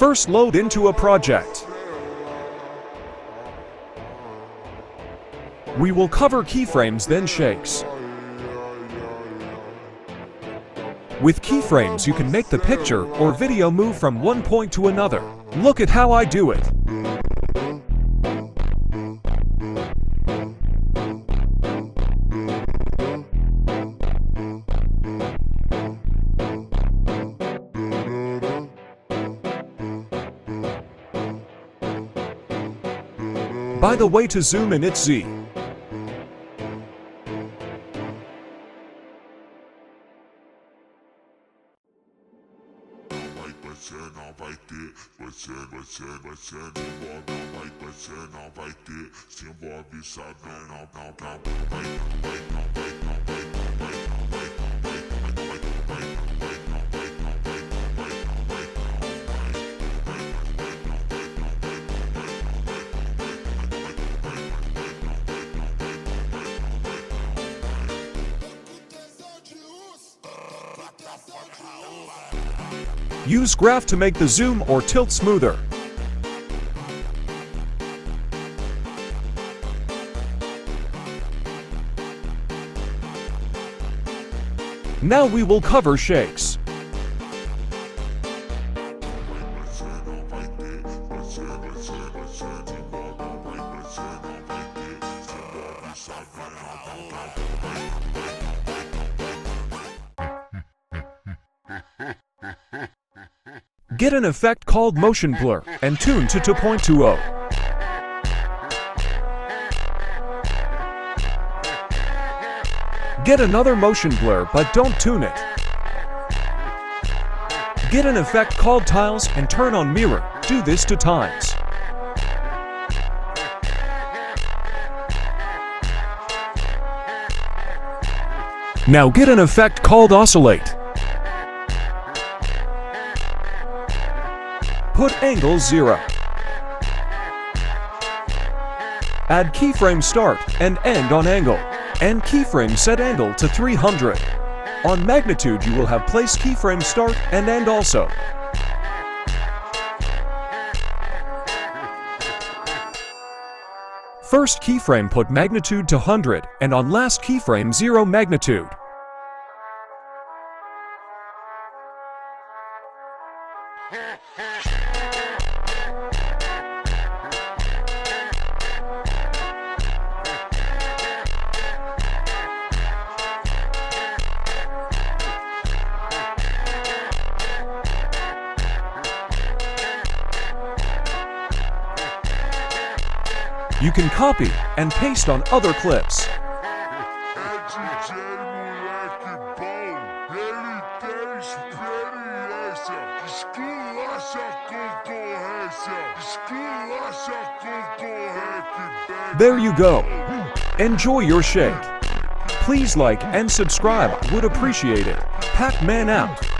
First load into a project. We will cover keyframes then shakes. With keyframes you can make the picture or video move from one point to another. Look at how I do it. By the way, to zoom in, it's Z. Use graph to make the zoom or tilt smoother. Now we will cover shakes. Get an effect called motion blur and tune to 2.20. Get another motion blur but don't tune it. Get an effect called tiles and turn on mirror. Do this 2 times. Now get an effect called oscillate. Put angle 0. Add keyframe start and end on angle. And keyframe set angle to 300. On magnitude you will have place keyframe start and end also. First keyframe put magnitude to 100 and on last keyframe 0 magnitude. You can copy and paste on other clips. There you go. Enjoy your shake. Please like and subscribe, would appreciate it. Pac-Man out.